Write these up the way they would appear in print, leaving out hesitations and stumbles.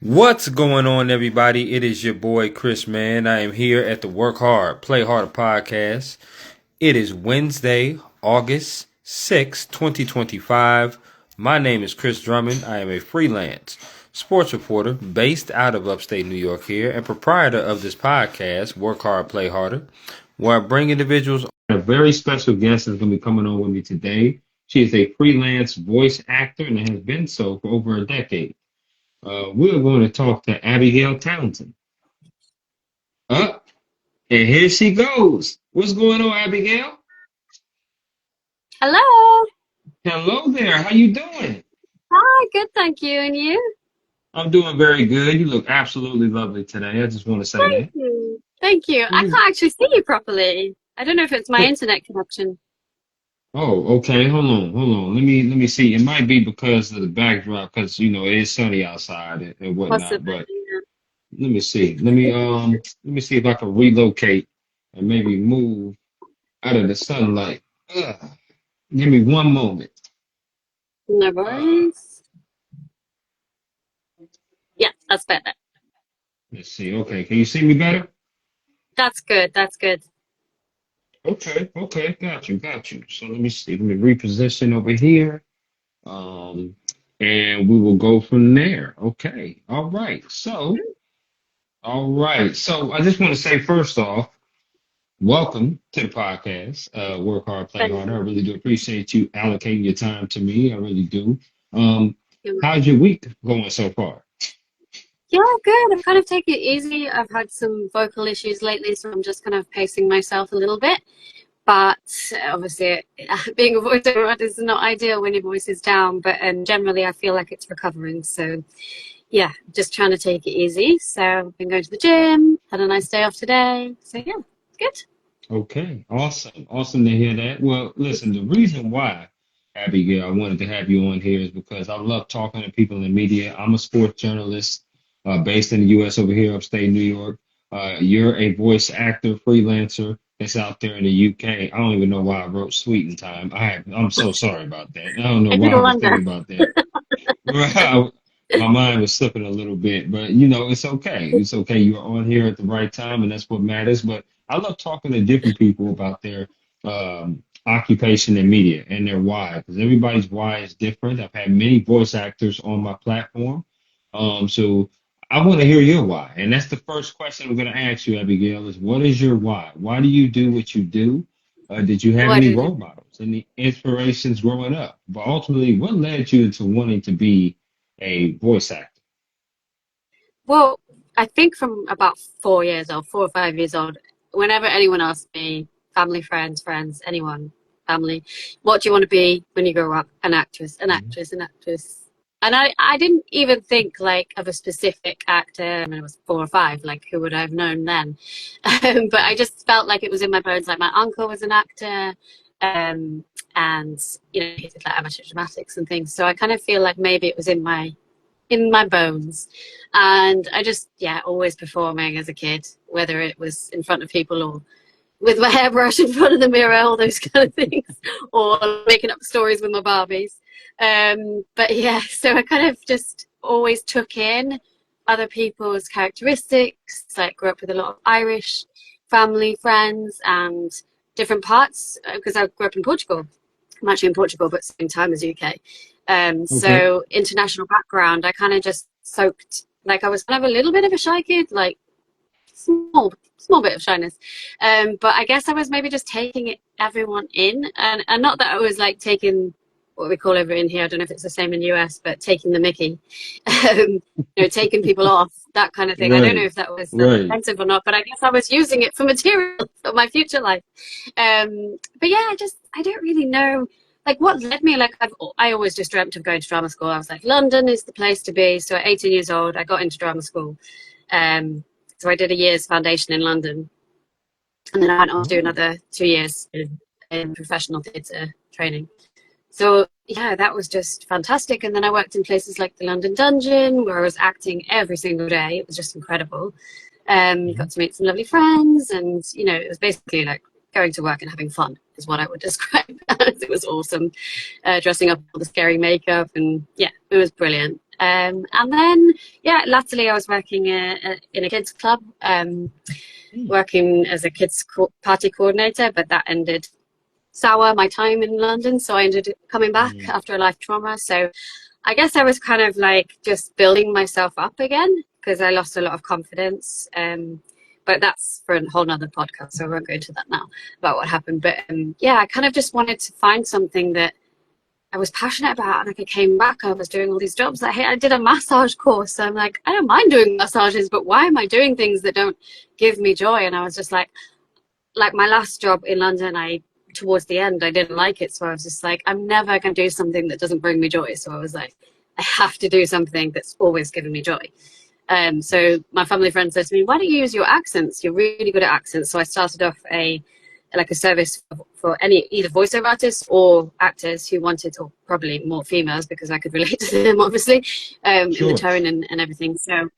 What's going on, everybody? It is your boy Chris, man. I am here at the Work Hard, Play Harder podcast. It is Wednesday, August 6th, 2025. My name is Chris Drummond. I am a freelance sports reporter based out of upstate New York here and proprietor of this podcast, Work Hard, Play Harder, where I bring individuals. A very special guest is going to be coming on with me today. She is a freelance voice actor and has been so for over a decade. We're going to talk to Abigail Townson. Up, and here she goes. What's going on, Abigail? Hello. Hello there. How you doing? Hi, good, thank you. And you? I'm doing very good. You look absolutely lovely today. I just want to say Thank that. you. Thank you. I Mm. can't actually see you properly. I don't know if it's my internet connection. Oh, okay. Hold on. Let me see. It might be because of the backdrop, because it is sunny outside and whatnot. Possibly. But let me see. Let me see if I can relocate and maybe move out of the sunlight. Ugh. Give me one moment. No Uh, worries. Yeah, that's better. let's see. Okay, can you see me better? That's good. That's good. Okay, got you. So let me see. Let me reposition over here. Um, and we will go from there. Okay. All right. So I just want to say first off, welcome to the podcast. Work hard, play Thank harder. I really do appreciate you allocating your time to me. I really do. Um, you. how's your week going so far? Yeah, good. I've kind of taken it easy. I've had some vocal issues lately, so I'm just kind of pacing myself a little bit. But obviously, being a voiceover artist is not ideal when your voice is down. But generally, I feel like it's recovering. So yeah, just trying to take it easy. So I've been going to the gym, had a nice day off today. So yeah, good. Okay, awesome to hear that. Well, listen, the reason why, Abigail, I wanted to have you on here is because I love talking to people in media. I'm a sports journalist based in the U.S. over here, upstate New York. You're a voice actor, freelancer that's out there in the UK. I don't even know why I wrote "sweet" in time. I'm so sorry about that. I don't know I why did I was thinking wonder. about that. My mind was slipping a little bit, but it's okay. It's okay. You're on here at the right time, and that's what matters. But I love talking to different people about their occupation in media and their why, because everybody's why is different. I've had many voice actors on my platform, so I want to hear your why, and that's the first question I'm going to ask you, Abigail. Is what is your why? Why do you do what you do? Did you have What any did role you? models, any inspirations growing up? But ultimately, what led you into wanting to be a voice actor? Well, I think from about 4 years old, 4 or 5 years old, whenever anyone asks me, family, friends, anyone, family, what do you want to be when you grow up? An actress, an Mhm. actress, an actress. And I didn't even think like of a specific actor when I was 4 or 5, like who would I have known then? But I just felt like it was in my bones. Like my uncle was an actor, um, and he did like amateur dramatics and things. So I kind of feel like maybe it was in my bones. And I just, yeah, always performing as a kid, whether it was in front of people or with my hairbrush in front of the mirror, all those kind of things, or making up stories with my Barbies. But yeah, so I kind of just always took in other people's characteristics. Like grew up with a lot of Irish family, friends, and different parts because I grew up in Portugal. I'm actually in Portugal, but same time as UK. Okay. So international background, I kind of just soaked. Like I was kind of a little bit of a shy kid, like small bit of shyness. But I guess I was maybe just taking everyone in, and not that I was like taking what we call over in here. I don't know if it's the same in US, but taking the Mickey, taking people off, that kind of thing. I don't know Right. if that was Right. offensive or not, but I guess I was using it for material for my future life. But yeah, I don't really know. Like what led me, like I always just dreamt of going to drama school. I was like, London is the place to be. So at 18 years old, I got into drama school. Um, so I did a year's foundation in London, and then I went on to do Oh, another 2 years in professional theatre training. So yeah, that was just fantastic. And then I worked in places like the London Dungeon, where I was acting every single day. It was just incredible. mhm. Got to meet some lovely friends, and it was basically like going to work and having fun is what I would describe as. It was awesome, dressing up all the scary makeup, and yeah, it was brilliant. And then, yeah, latterly I was working in a kids club, working as a kids party coordinator, but that ended sour my time in London. So I ended up coming back after a life trauma. So I guess I was kind of like just building myself up again because I lost a lot of confidence. But that's for a whole nother podcast, so I won't go into that now about what happened. But yeah, I kind of just wanted to find something that I was passionate about. And like I came back, I was doing all these jobs. I did a massage course. So I'm like, I don't mind doing massages, but why am I doing things that don't give me joy? And I was just like my last job in London, towards the end, I didn't like it. So I was just like, I'm never going to do something that doesn't bring me joy. So I was like, I have to do something that's always giving me joy. So my family friend said to me, why don't you use your accents? You're really good at accents. So I started off a service for any either voiceover artists or actors who wanted, or probably more females because I could relate to them, obviously, in the tone and everything. So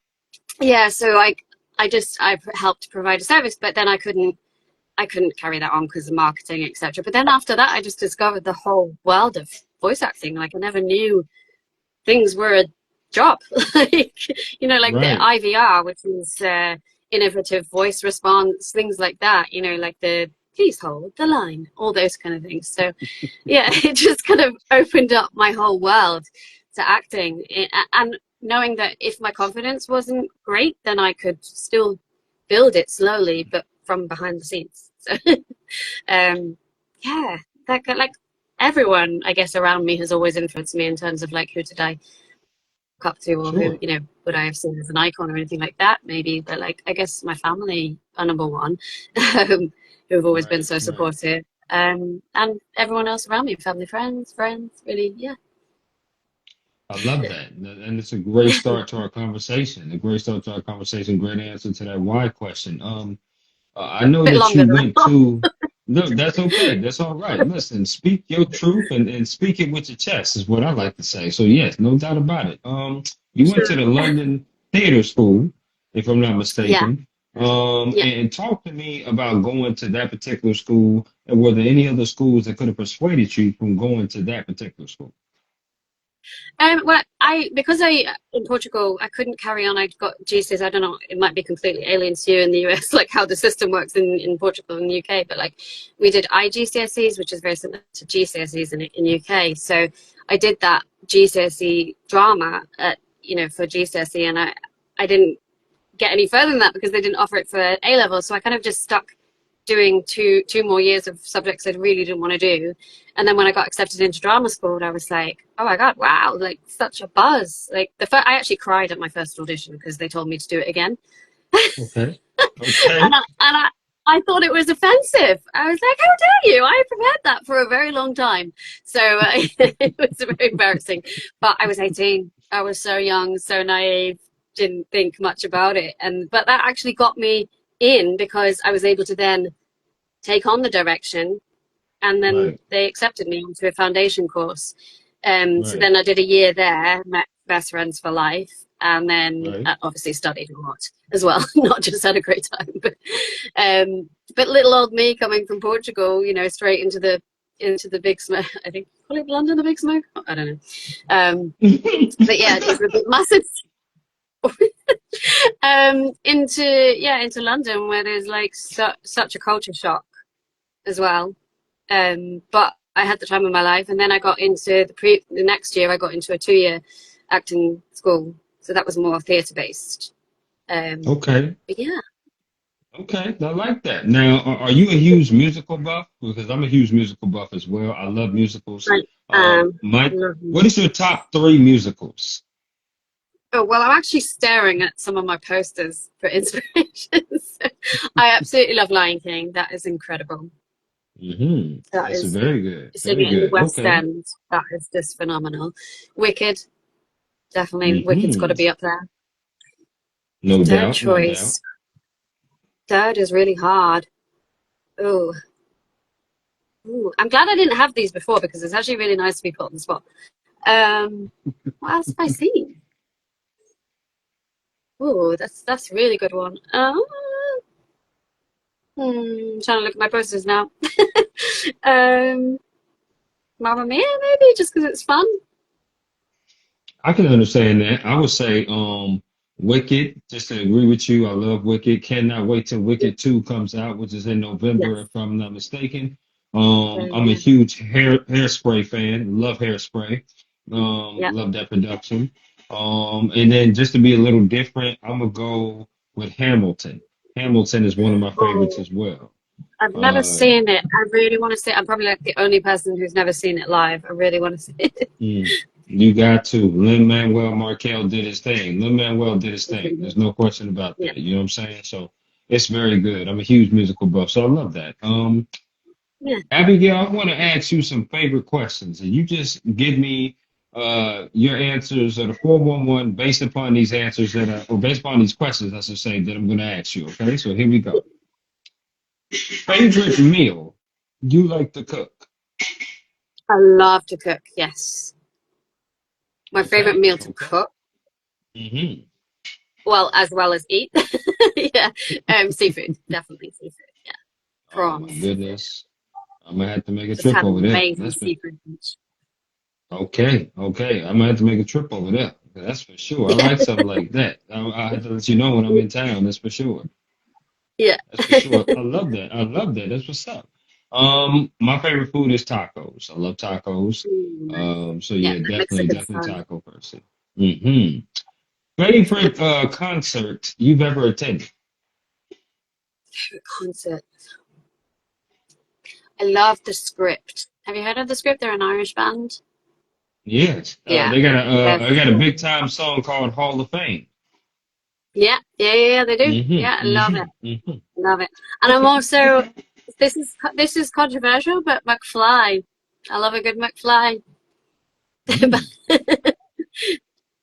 yeah, so I helped provide a service, but then I couldn't carry that on because of marketing, etc. But then after that, I just discovered the whole world of voice acting. Like I never knew things were a job. Like, you know, like the IVR, which is innovative voice response, things like that, you know, like the please hold the line, all those kind of things. So yeah, it just kind of opened up my whole world to acting. And knowing that if my confidence wasn't great, then I could still build it slowly, but from behind the scenes. So yeah, that like everyone, I guess, around me has always influenced me in terms of like who did I look up to, or who, you know, would I have seen as an icon or anything like that, maybe. But like, I guess my family are number one, who've always been so supportive, and everyone else around me, family, friends, really, yeah. I love that. And it's a great start to our conversation. Great answer to that why question. I know Bit that longer you than I went thought. to, no, that's okay. That's all right. Listen, speak your truth and speak it with your chest is what I like to say. So yes, no doubt about it. You went to the London Theatre School, if I'm not Yeah, mistaken. yeah. And talk to me about going to that particular school, and were there any other schools that could have persuaded you from going to that particular school? Well, because I in Portugal, I couldn't carry on. I got GCSEs. I don't know. It might be completely alien to you in the US, like how the system works in Portugal and the UK. But like, we did IGCSEs, which is very similar to GCSEs in UK. So I did that GCSE drama for GCSE, and I didn't get any further than that because they didn't offer it for A level. So I kind of just stuck doing two more years of subjects I really didn't want to do. And then when I got accepted into drama school, I was like, oh my God, wow, like such a buzz. Like I actually cried at my first audition because they told me to do it again. Okay. and Okay. I thought it was offensive. I was like, how dare you? I prepared that for a very long time. So it was very embarrassing. But I was 18. I was so young, so naive, didn't think much about it. But that actually got me in because I was able to then take on the direction, and then Right. they accepted me onto a foundation course. So Right. then I did a year there, met best friends for life, and then Right. obviously studied a lot as well, not just had a great time. But little old me coming from Portugal, you know, straight into the big smoke. I think call it London the big smoke. I don't know. But yeah, it was a bit massive. Into London where there's like such a culture shock as well. But I had the time of my life, and then I got into the next year. I got into a 2-year acting school, so that was more theatre based. Okay. But yeah, Okay, I like that. Now, are you a huge musical buff? Because I'm a huge musical buff as well. I love musicals. I Mike, love what is your top three musicals? Oh, well, I'm actually staring at some of my posters for inspiration. So I absolutely love Lion King. That is incredible. That That's is very good. singing Very in the good. West Okay. End. That is just phenomenal. Wicked, definitely. Wicked's got hmm to be up there. No Third doubt. No doubt. choice. Third is really hard. Oh, I'm glad I didn't have these before because it's actually really nice to be put on the spot. What else have I seen? Oh, that's a really good one. Trying to look at my posters now. um, Mamma Mia, maybe just because it's fun. I can understand that. I would say Wicked, just to agree with you. I love Wicked. Cannot wait till Wicked 2 comes out, which is in November, Yes. if I'm not mistaken. I'm a Yeah. huge Hairspray fan. Love Hairspray. Yeah. Love that production. And then just to be a little different, I'm gonna go with Hamilton. Hamilton is one of my favorites Oh, as well. I've never Uh, seen it. I really want to see it. I'm probably like the only person who's never seen it live. I really want to see it. Mm, you got to. Lin-Manuel Markel did his thing. Lin-Manuel did his thing. There's no question about Yeah. that. You know what I'm saying? So it's very good. I'm a huge musical buff, so I love that. Yeah. Abigail, I want to ask you some favorite questions, and you just give me your answers of the 411 based upon these answers that are, or based upon these questions, I should say, that I'm going to ask you. Okay, so here we go. Favorite meal you like to cook? I love to cook. Yes. My favorite Okay, meal to okay. cook, Mm-hmm. well as eat. Yeah. Seafood. Definitely seafood. Yeah. Oh my Prawns. goodness. I'm gonna have to make a Just trip have over there. amazing seafood. Okay, okay. I'm gonna have to make a trip over there. That's for sure. I like something like that. I have to let you know when I'm in town. That's for sure. Yeah. That's for sure. I love that. I love that. That's what's up. My favorite food is tacos. I love tacos. Nice. So Yeah, yeah, the definitely, Mexican definitely style. taco person. Hmm. Favorite concert you've ever attended? Concert. I love the Script. Have you heard of the Script? They're an Irish band. Yes. Yeah. They're They got a so big time song called Hall of Fame. yeah, they do. Hmm. Yeah, I love Hmm. it. Hmm. Love it. And I'm Okay. also this is controversial, but McFly. I love a good McFly. Mm.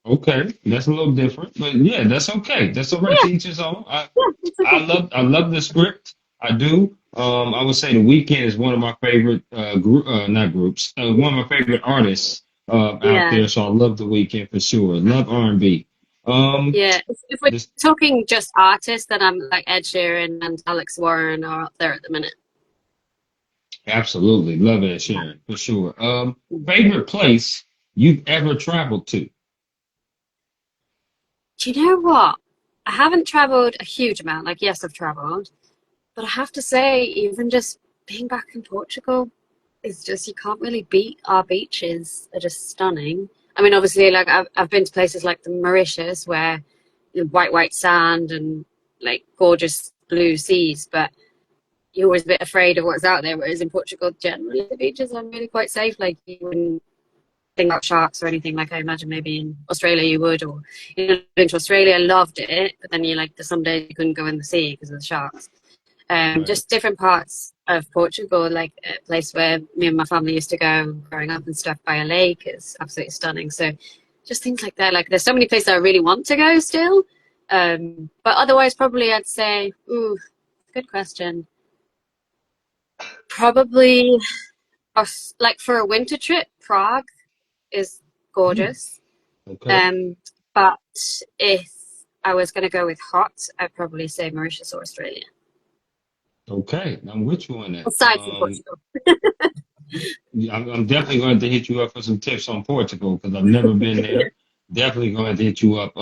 Okay, that's a little different, but yeah, that's okay. That's all right. Yeah, To each his own. yeah, it's okay. I love the script. I do. I would say The Weeknd is one of my favorite not groups, one of my favorite artists out Yeah, there. So I love The Weeknd for sure. Love R&B. Um, yeah. If we're this talking just artists, then I'm like Ed Sheeran and Alex Warren are up there at the minute. absolutely love Ed Sheeran for sure. Favorite place you've ever traveled to? Do you know what? I haven't traveled a huge amount. Like, yes, I've traveled, but I have to say, even just being back in Portugal is just you can't really beat our beaches. They're just stunning. I mean, obviously, like I've been to places like the Mauritius where white sand and like gorgeous blue seas, but you're always a bit afraid of what's out there. Whereas in Portugal, generally the beaches are really quite safe. Like you wouldn't think about sharks or anything like I imagine maybe in Australia you would, or been to Australia, loved it, but then you like the some days you couldn't go in the sea because of the sharks. Right. Just different parts of Portugal, like a place where me and my family used to go growing up and stuff by a lake is absolutely stunning. So just things like that. Like there's so many places I really want to go still. But otherwise probably I'd say, ooh, good question. Probably like for a winter trip, Prague is Mm, gorgeous. okay. Um, but if I was going to go with hot, I'd probably say Mauritius or Australia, Okay. I'm with you on that. aside from Portugal. Yeah, I'm definitely going to hit you up for some tips on Portugal because I've never been there. Definitely going to hit you up.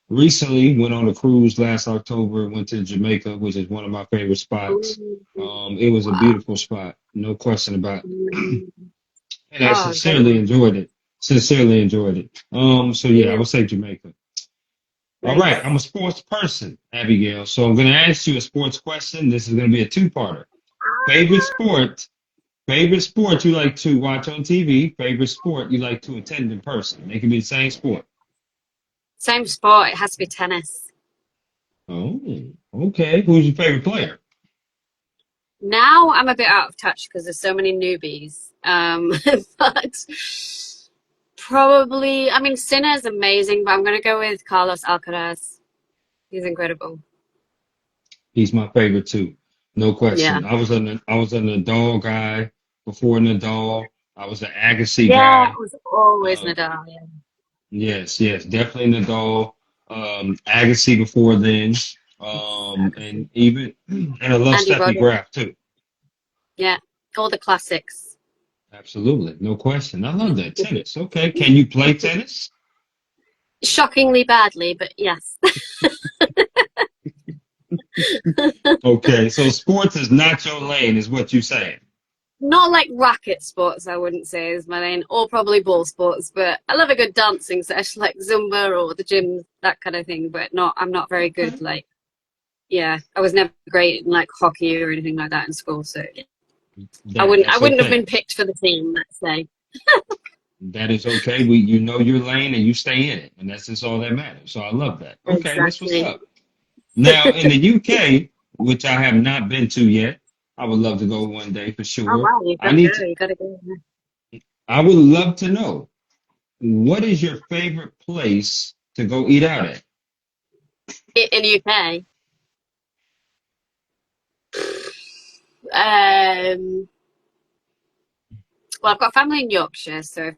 Recently went on a cruise last October. Went to Jamaica, which is one of my favorite spots. It was a Wow. beautiful spot, no question about it. Mm. And I Oh, very sincerely nice. enjoyed it. Sincerely enjoyed it. So yeah, I Yeah, would say Jamaica. All right, I'm nice. a sports person, Abigail. So I'm going to ask you a sports question. This is going to be a two-parter. Favorite sport Favorite sport you like to watch on TV, favorite sport you like to attend in person. They can be the same sport. Same sport. It has to be tennis. Oh, okay. Who's your favorite player? Now I'm a bit out of touch because there's so many newbies. But probably, I mean, Sinner's amazing, but I'm going to go with Carlos Alcaraz. He's incredible. He's my favorite too. No Yeah. question. I was a Nadal guy before Nadal. I was an Agassi Yeah, it guy. was always Uh, Nadal. Yeah. yes, yes, definitely Nadal. Agassi before then. Yes, And Agassi. even and I love Andy Steffi Roddick. Graf too. Yeah, all the classics. Absolutely, no question. I Yeah. love that tennis. Okay, can you play tennis? Shockingly badly, but yes. Okay, so sports is not your lane, is what you're saying. Not like racket sports, I wouldn't say is my lane, or probably ball sports, but I love a good dancing session like Zumba or the gym, that kind of thing, but I'm not very good, Okay, like, yeah, I was never great in like hockey or anything like that in school, so yeah. I that's wouldn't have been okay. picked for the team, let's say. That is okay. You know your lane and you stay in it, and that's just all that matters. So I love that. Okay, that's what's Exactly. up. Now in the UK, which I have not been to yet, I would love to go one day for Oh sure. wow, you've I got to need go, to. you've got to go. I would love to know what is your favorite place to go eat out at. In the UK, um, well, I've got family in Yorkshire, so if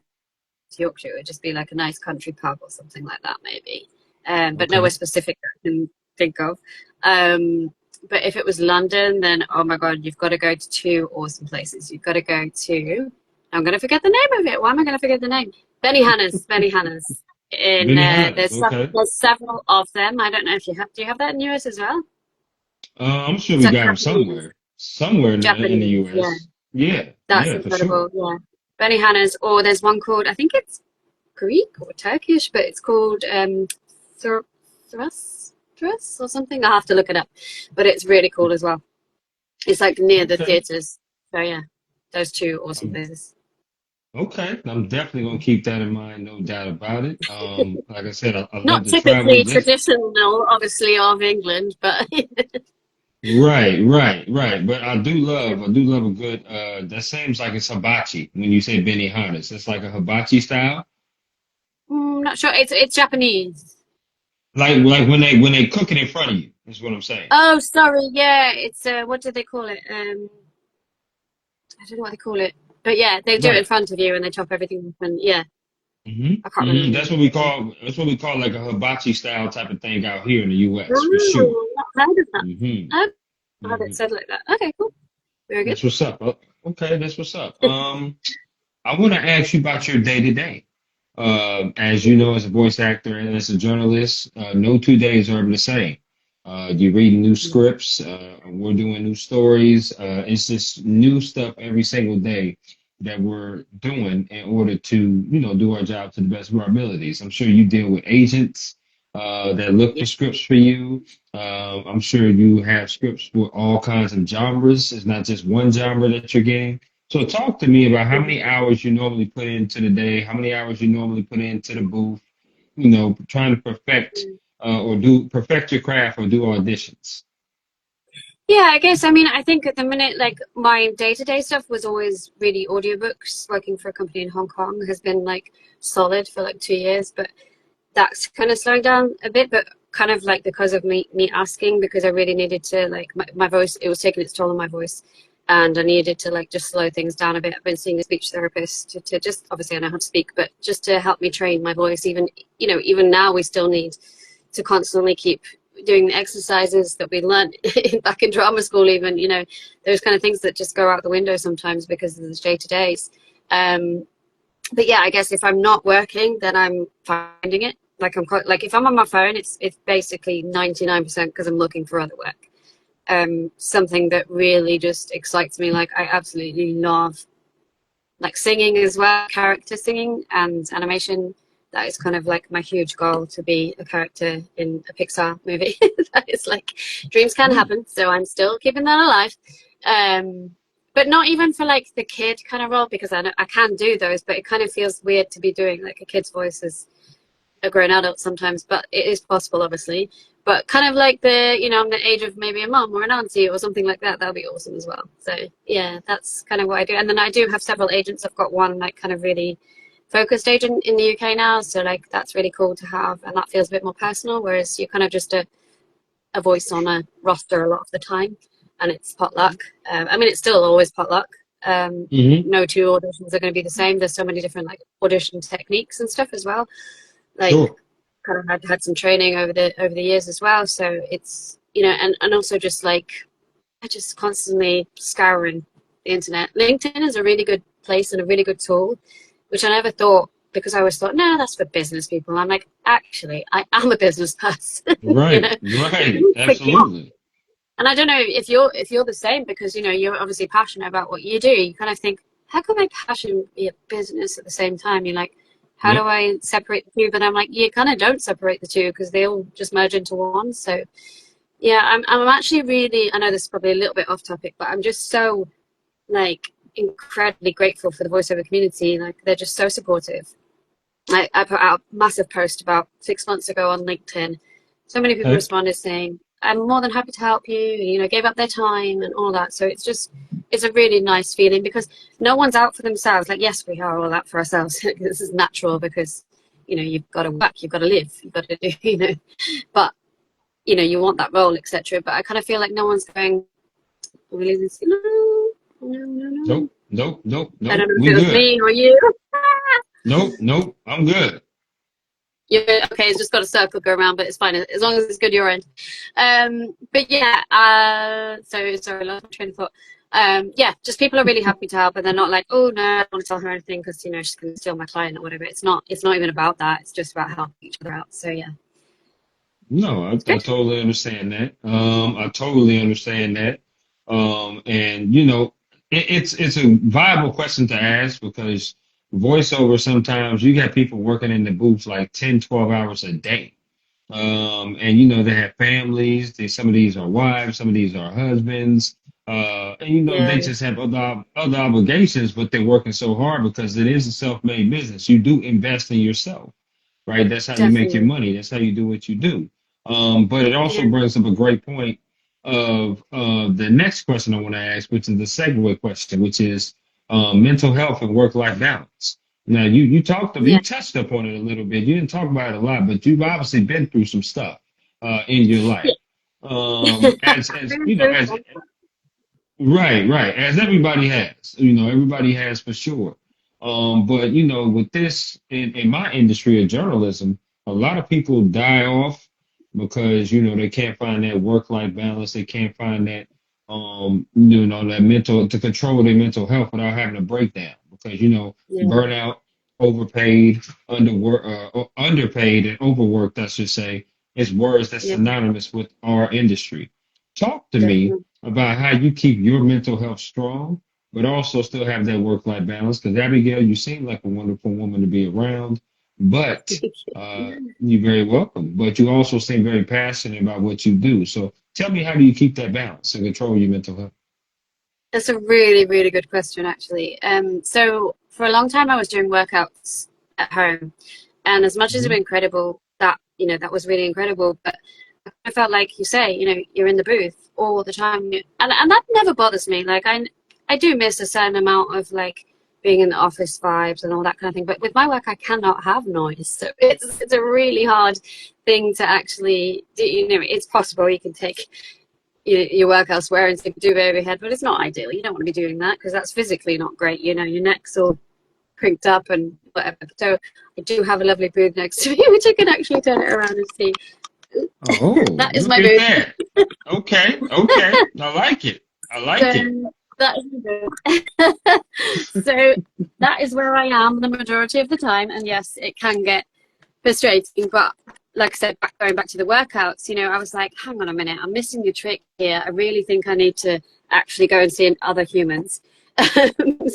it's Yorkshire, it would just be like a nice country pub or something like that, maybe. But nowhere Okay. specific that I can think of. But if it was London, then oh my God, you've got to go to two awesome places. You've got to go to, I'm going to forget the name of it. Why am I going to forget the name? Benihana's. In Benihana's. Okay. there's several of them. I don't know if you have. Do you have that in the US as well? I'm sure It's we like got them Japanese. somewhere in the Japanese, yeah. U.S. Yeah, That's yeah, for sure. incredible. Yeah. Benihana's, or there's one called, I think it's Greek or Turkish, but it's called Thr Thrus or something. I'll have to look it up. But it's really cool as well. It's like near the Okay. theaters. So yeah, those two awesome Um, places. okay. I'm definitely gonna keep that in mind, no doubt about it. Like I said, I love Not to travel. typically Just traditional, obviously, of England, but right. But I do love a good. That seems like it's hibachi when you say Benihana's. It's like a hibachi style, not sure. It's Japanese. like when they cook it in front of you. Is what I'm saying. Oh, sorry. Yeah, it's what do they call it? I don't know what they call it, but yeah, they do it in Right. front of you and they chop everything up. And yeah, I can't remember. That's what we call like a hibachi style type of thing out here in the U.S. for sure. Oh, not heard of that. hmm I've heard it hmm said like that. Okay, cool. Very good. That's what's up. Okay, that's what's up. I want to ask you about your day to day. As you know, as a voice actor and as a journalist, no 2 days are ever the same. You read new scripts, we're doing new stories. It's just new stuff every single day that we're doing in order to, do our job to the best of our abilities. I'm sure you deal with agents that look Yeah. for scripts for you. I'm sure you have scripts for all kinds of genres. It's not just one genre that you're getting. So talk to me about how many hours you normally put into the day, how many hours you normally put into the booth, trying to perfect your craft or do auditions. Yeah, I guess. I mean, I think at the minute, like my day-to-day stuff was always really audiobooks. Working for a company in Hong Kong has been like solid for like 2 years, but that's kind of slowing down a bit. But kind of like because of me asking, because I really needed to like my voice, it was taking its toll on my voice, and I needed to like just slow things down a bit. I've been seeing a speech therapist to just obviously I know how to speak, but just to help me train my voice. Even even now we still need to constantly keep doing the exercises that we learned back in drama school, even those kind of things that just go out the window sometimes because of the day-to-days. But yeah, I guess if I'm not working, then I'm finding it. Like I'm quite, like if I'm on my phone, it's basically 99% because I'm looking for other work. Something that really just excites me. Like I absolutely love like singing as well, character singing and animation. That is kind of like my huge goal, to be a character in a Pixar movie. That is like dreams can Hmm. happen, so I'm still keeping that alive. Um, but not even for like the kid kind of role, because I know I can do those, but it kind of feels weird to be doing like a kid's voice as a grown adult sometimes, but it is possible, obviously. But kind of like I'm the age of maybe a mom or an auntie or something like that. That'll be awesome as well. So yeah, that's kind of what I do. And then I do have several agents. I've got one like kind of really focused agent in the UK now, so like that's really cool to have, and that feels a bit more personal. Whereas you're kind of just a voice on a roster a lot of the time, and it's potluck. I mean, it's still always potluck. hmm No two auditions are going to be the same. There's so many different like audition techniques and stuff as well. Like Sure. kind of had some training over the years as well. So it's and also just like I just constantly scouring the internet. LinkedIn is a really good place and a really good tool, which I never thought because I always thought, no, that's for business people. I'm like, actually, I am a business person, you Right, know. right, You forget. absolutely. And I don't know if you're the same, because you know you're obviously passionate about what you do. You kind of think, how can my passion be a business at the same time? You're like, how do Yep. I separate the two? But I'm like, you kind of don't separate the two because they all just merge into one. So yeah, I'm actually really, I know this is probably a little bit off topic, but I'm just so like incredibly grateful for the voiceover community. Like they're just so supportive. I put out a massive post about 6 months ago on LinkedIn. So many people Okay. responded saying, I'm more than happy to help you, you know, gave up their time and all that. So it's a really nice feeling because no one's out for themselves. Like, yes, we are all out for ourselves. This is natural because, you know, you've got to work, you've got to live, you've got to do, you know, but, you know, you want that role, etc. But I kind of feel like no one's going, really, no, no, no, no. Nope, nope, nope, I don't nope. know if We it was good. me or you. Nope, nope. I'm good. Yeah, okay, it's just got a circle go around, but it's fine as long as it's good your end. But yeah, so sorry, lost my train of thought. Yeah, just people are really happy to help, and they're not like, oh no, I don't want to tell her anything because you know she's gonna steal my client or whatever. It's not even about that. It's just about helping each other out. So yeah, No, it's I good. totally understand that. I totally understand that. And you know, it's a viable question to ask because voiceover sometimes you got people working in the booth like 10, 12 hours a day. And you know, they have families, some of these are wives, some of these are husbands. And you know, Yeah, they just have other obligations, but they're working so hard because it is a self-made business. You do invest in yourself, right? That's how you make your definitely. money. That's how you do what you do. But it Yeah, also brings up a great point of the next question I want to ask, which is the segue question, which is mental health and work-life balance. Now, you yeah, touched upon it a little bit. You didn't talk about it a lot, but you've obviously been through some stuff in your life. yeah. As you know, as Right, right. As everybody has, you know, everybody has for sure. But you know, with this in my industry of journalism, a lot of people die off because you know they can't find that work-life balance. They can't find that you know that mental to control their mental health without having a breakdown because you know Yeah, burnout, overpaid, underpaid, and overworked. I should say is words that's yeah, synonymous with our industry. Talk to me definitely. about how you keep your mental health strong, but also still have that work-life balance. Because Abigail, you seem like a wonderful woman to be around, but you're very welcome. But you also seem very passionate about what you do. So tell me, how do you keep that balance and control your mental health? That's a really, really good question, actually. So for a long time, I was doing workouts at home, and as much as it Hmm. was incredible, that you know that was really incredible. But I felt like you say, you know, you're in the booth all the time, and that never bothers me. Like I do miss a certain amount of like being in the office vibes and all that kind of thing. But with my work, I cannot have noise, so it's a really hard thing to actually do. You know, it's possible you can take you work elsewhere and stick a duvet over your head, but it's not ideal. You don't want to be doing that because that's physically not great. You know, your neck's all crinked up and whatever. So I do have a lovely booth next to me, which I can actually turn it around and see. Oh, That is look my at booth. that. Okay, okay. I like it. I like it. So that is my booth. So that is where I am the majority of the time. And yes, it can get frustrating, but like I said, going back to the workouts, you know, I was like, hang on a minute, I'm missing the trick here. I really think I need to actually go and see other humans. And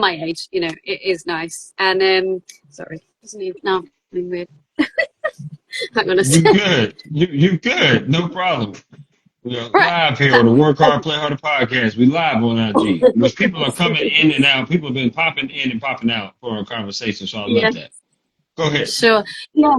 my age, you know, it is nice. And sorry, doesn't even no, I'm weird. Hang on a You sec. good. You good. No problem. We are Right. live here on the Work Hard, Play Harder podcast. We live on IG, which people are coming in and out. People have been popping in and popping out for our conversation, so I love Yeah. that. Go ahead. Sure. Yeah.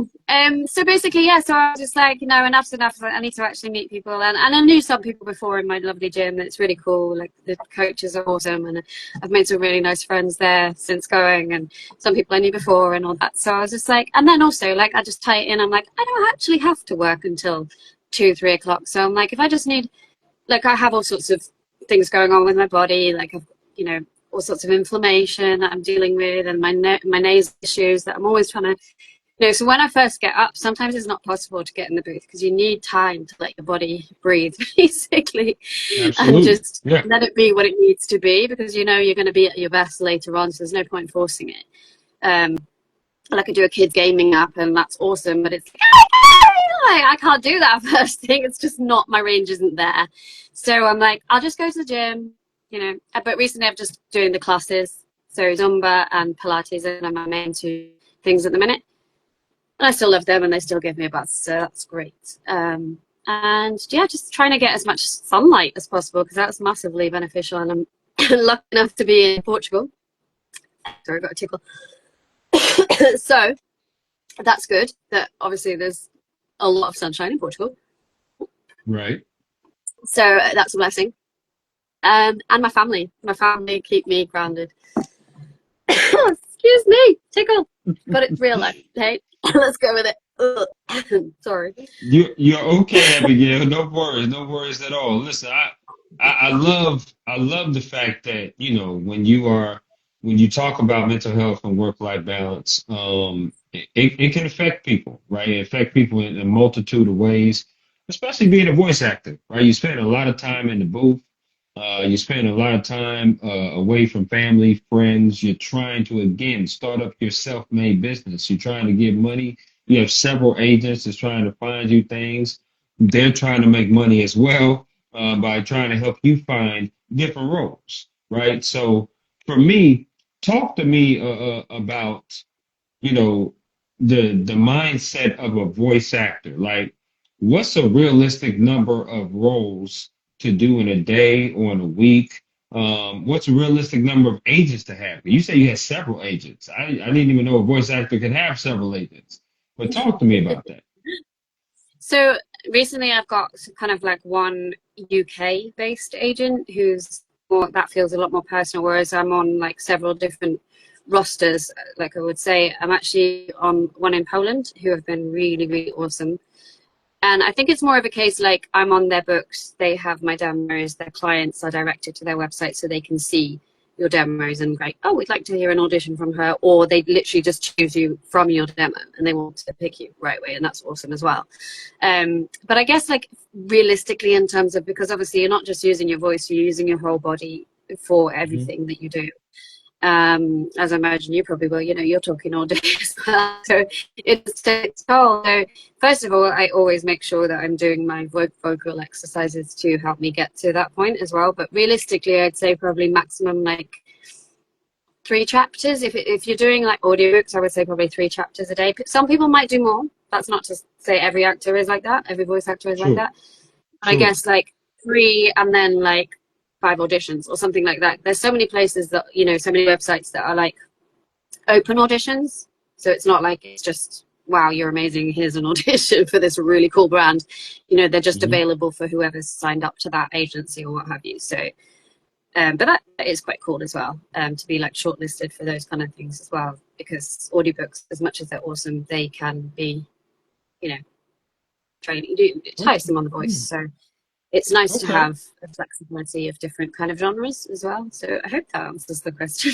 So basically, yeah. So I was just like, you know, enough's enough. I need to actually meet people, and I knew some people before in my lovely gym. It's really cool. Like the coaches are awesome, and I've made some really nice friends there since going, and some people I knew before and all that. So I was just like, and then also like I just tie it in. I'm like, I don't actually have to work until 2, 3 o'clock. So I'm like, if I just need, like, I have all sorts of things going on with my body, like I've, you know, all sorts of inflammation that I'm dealing with, and my nasal issues that I'm always trying to No, so when I first get up, sometimes it's not possible to get in the booth because you need time to let your body breathe, basically, and Absolutely. just Yeah. let it be what it needs to be because you know you're going to be at your best later on, so there's no point forcing it. Um, like I do a kids gaming app, and that's awesome, but it's like, I can't do that first thing. It's just not, my range isn't there. So I'm like, I'll just go to the gym, you know. But recently I've just doing the classes, so Zumba and Pilates are my main two things at the minute. And I still love them and they still give me a buzz, so that's great. And yeah, just trying to get as much sunlight as possible because that's massively beneficial. And I'm lucky enough to be in Portugal. Sorry, I got a tickle. So that's good that obviously there's a lot of sunshine in Portugal. Right. So that's a blessing. And my family keep me grounded. Excuse me, tickle. Got it real life. Hey, let's go with it. Sorry. You're okay, Abigail. No worries, no worries at all. Listen, I love the fact that, you know, when you talk about mental health and work-life balance, it can affect people, right? It affect people in a multitude of ways, especially being a voice actor, right? You spend a lot of time in the booth. You spend a lot of time away from family, friends. You're trying to, again, start up your self-made business. You're trying to get money. You have several agents that's trying to find you things. They're trying to make money as well by trying to help you find different roles, right? So for me, talk to me about, you know, the mindset of a voice actor. Like, what's a realistic number of roles to do in a day or in a week? What's a realistic number of agents to have? You say you had several agents. I didn't even know a voice actor could have several agents. But talk to me about that. So recently I've got kind of like one UK based agent who's more, that feels a lot more personal, whereas I'm on like several different rosters. Like I would say, I'm actually on one in Poland who have been really, really awesome. And I think it's more of a case like I'm on their books, they have my demos, their clients are directed to their website so they can see your demos and like, oh, we'd like to hear an audition from her, or they literally just choose you from your demo and they want to pick you right away, and that's awesome as well. But I guess like realistically in terms of, because obviously you're not just using your voice, you're using your whole body for Mhm. everything that you do. As I imagine you probably will, you know, you're talking all day as well. So it's toll. So first of all, I always make sure that I'm doing my vocal exercises to help me get to that point as well. But realistically, I'd say probably maximum like 3 chapters. If you're doing like audiobooks, I would say probably 3 chapters a day. Some people might do more. That's not to say every actor is like that. Every voice actor is like Sure, that. I sure. guess like 3 and then like 5 auditions or something like that. There's so many places that, you know, so many websites that are like open auditions. So it's not like it's just, wow, you're amazing, here's an audition for this really cool brand. You know, they're just Hmm. available for whoever's signed up to that agency or what have you. So, but that is quite cool as well, to be like shortlisted for those kind of things as well, because audiobooks, as much as they're awesome, they can be, you know, training, it ties Okay. them on the voice. Hmm. So it's nice to Okay. have a flexibility of different kind of genres as well. So I hope that answers the question.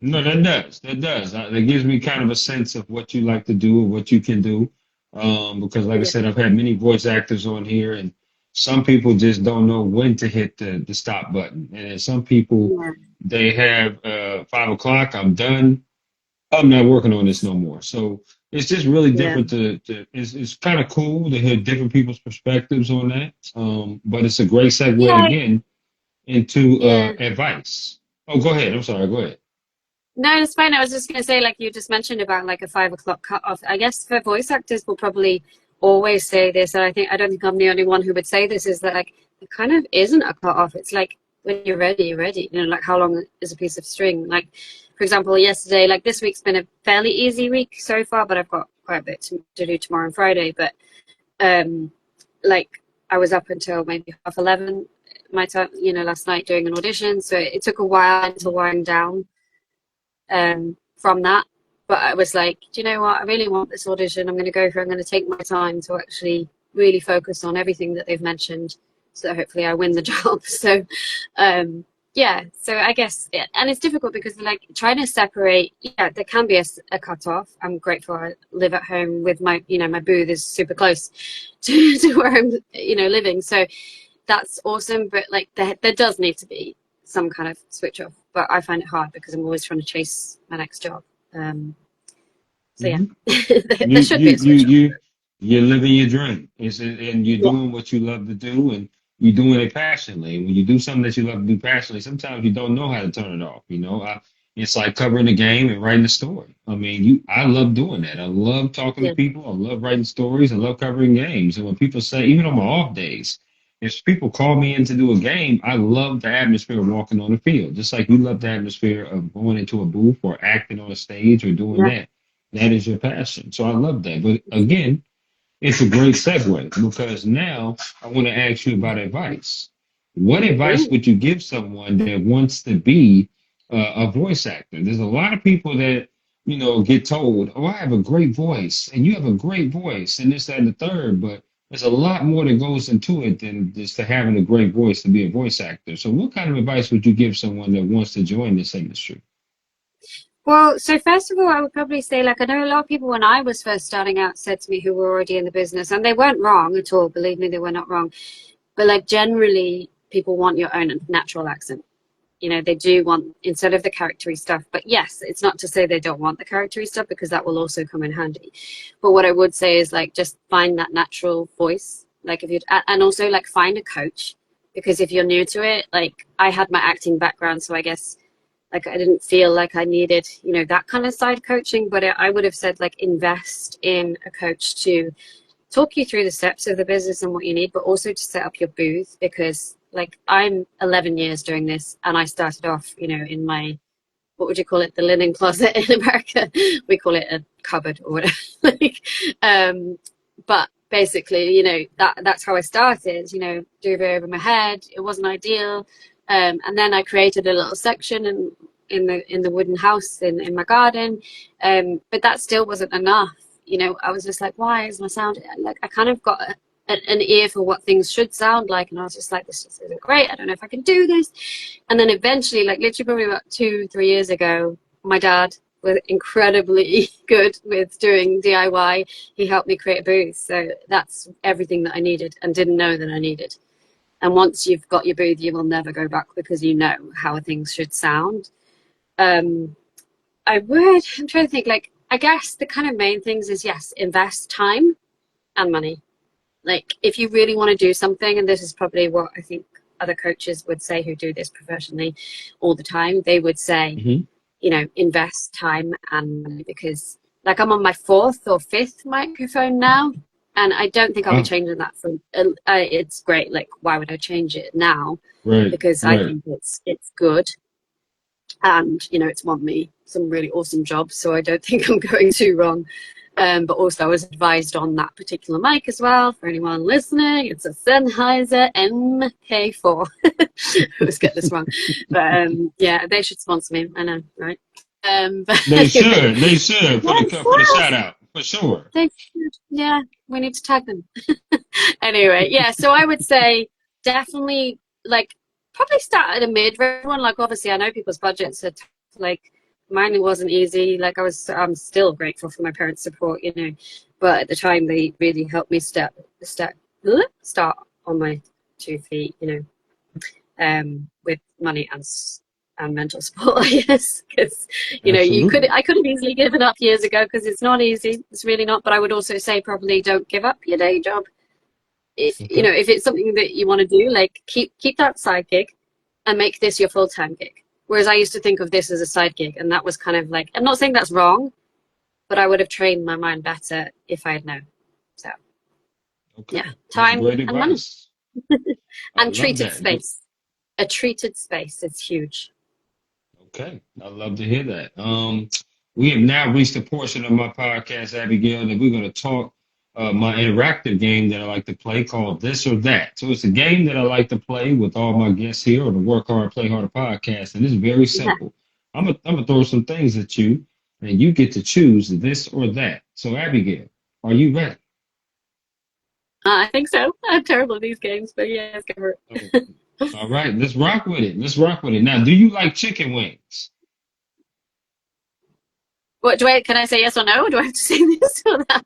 No, that does. That does. That gives me kind of a sense of what you like to do and what you can do. Because, like I Yeah, said, I've had many voice actors on here, and some people just don't know when to hit the stop button. And then some people, yeah, they have 5 o'clock, I'm done. I'm not working on this no more. So it's just really yeah, different it's kind of cool to hear different people's perspectives on that. But it's a great segue yeah, again into yeah. advice. Oh, go ahead. I'm sorry. Go ahead. No, it's fine. I was just going to say, like you just mentioned about like a 5 o'clock cutoff. I guess for voice actors, will probably always say this, and I don't think I'm the only one who would say this. Is that like it kind of isn't a cutoff. It's like when you're ready, you're ready. You know, like how long is a piece of string? Like, for example, yesterday, like this week's been a fairly easy week so far, but I've got quite a bit to do tomorrow and Friday. But um, like I was up until maybe 11:30 my time, you know, last night doing an audition. So it took a while to wind down from that. But I was like, do you know what? I really want this audition. I'm going to go for it. I'm going to take my time to actually really focus on everything that they've mentioned so that hopefully I win the job. So, um, yeah, so I guess, and it's difficult because like trying to separate, yeah, there can be a cutoff. I'm grateful I live at home with my, my booth is super close to where I'm, living. So that's awesome. But like there does need to be some kind of switch off. But I find it hard because I'm always trying to chase my next job. So yeah, Hmm. there You should you be a you switch off. you you're living your dream. And you're Yeah, doing what you love to do, and you're doing it passionately. And when you do something that you love to do passionately, sometimes you don't know how to turn it off. It's like covering the game and writing a story. I love doing that. I love talking to yeah, people. I love writing stories. I love covering games. And when people say, even on my off days, if people call me in to do a game, I love the atmosphere of walking on the field. Just like you love the atmosphere of going into a booth or acting on a stage or doing yeah. that. That is your passion. So I love that. But again, it's a great segue because now I want to ask you about advice. What advice Ooh, would you give someone that wants to be a voice actor? There's a lot of people that, get told, oh, I have a great voice and you have a great voice and this, that, and the third. But there's a lot more that goes into it than just to having a great voice to be a voice actor. So what kind of advice would you give someone that wants to join this industry? well, so first of all, I would probably say, like, I know a lot of people when I was first starting out said to me who were already in the business, and they weren't wrong at all. Believe me, they were not wrong. But like, generally, people want your own natural accent. They do want instead of the charactery stuff. But yes, it's not to say they don't want the charactery stuff because that will also come in handy. But what I would say is like, just find that natural voice. Like if you and also like find a coach because if you're new to it, like I had my acting background, so I guess like I didn't feel like I needed, that kind of side coaching, but I would have said like invest in a coach to talk you through the steps of the business and what you need, but also to set up your booth because like I'm 11 years doing this and I started off, in my, what would you call it? The linen closet in America. We call it a cupboard or whatever. like, but basically, that's how I started, duvet over my head. It wasn't ideal. And then I created a little section in the wooden house in my garden. But that still wasn't enough. I was just like, why is my sound like I kind of got an ear for what things should sound like, and I was just like, this just isn't great. I don't know if I can do this. And then eventually, like literally probably about 2-3 years ago, my dad was incredibly good with doing DIY. He helped me create a booth, so that's everything that I needed and didn't know that I needed. And once you've got your booth, you will never go back because you know how things should sound. Um, I'm trying to think, like, I guess the kind of main things is yes, invest time and money. Like, if you really want to do something, and this is probably what I think other coaches would say who do this professionally all the time, they would say, Hmm. invest time and money because, like, I'm on my fourth or fifth microphone now, and I don't think I'll be Wow. changing that from. It's great. Like, why would I change it now? Right. Because I Right. think it's good and it's won me some really awesome jobs, so I don't think I'm going too wrong. But also I was advised on that particular mic as well for anyone listening. It's a Sennheiser MK4. I always get this wrong, but yeah, they should sponsor me. I know, right? But They anyway, should. They should for yes, the shout out for sure. they should. Yeah, we need to tag them. Anyway, yeah. So I would say definitely like probably start at a mid-range one. Like obviously, I know people's budgets are like mine wasn't easy. Like I'm still grateful for my parents' support, but at the time they really helped me start on my 2 feet, with money and mental support, I guess, because Absolutely. I could have easily given up years ago because it's not easy. It's really not. But I would also say probably don't give up your day job if Okay. if it's something that you want to do, like keep that side gig and make this your full-time gig. Whereas I used to think of this as a side gig, and that was kind of like, I'm not saying that's wrong, but I would have trained my mind better if I had known. So yeah, Okay. That's time great and money advice. I and love treated that. space. A treated space is huge. Okay. I love to hear that. We have now reached a portion of my podcast, Abigail, that we're going to talk my interactive game that I like to play called This or That. So it's a game that I like to play with all my guests here on the Work Hard, Play Harder podcast. And it's very Yeah, simple. I'm gonna throw some things at you, and you get to choose this or that. So, Abigail, are you ready? I think so. I'm terrible at these games, but yeah, let's go for Oh, it. All right, let's rock with it. Let's rock with it. Now, do you like chicken wings? What do I? Can I say yes or no? Or do I have to say this or that?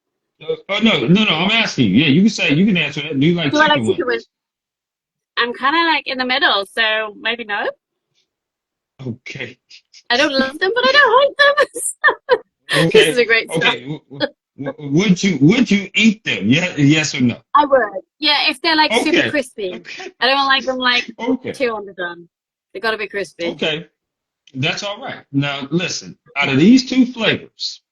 Oh no. I'm asking you. Yeah, you can say you can answer that. Do you like Do I like chicken chicken wings? wings? I'm kind of like in the middle, so maybe no. Okay. I don't love them, but I don't hate them. This is Okay. a great start. Okay. Would you eat them? Yeah, yes or no? I would. Yeah, if they're like super Okay. crispy. Okay. I don't like them like Okay. too underdone. They gotta be crispy. Okay. That's all right. Now listen, out of these two flavors,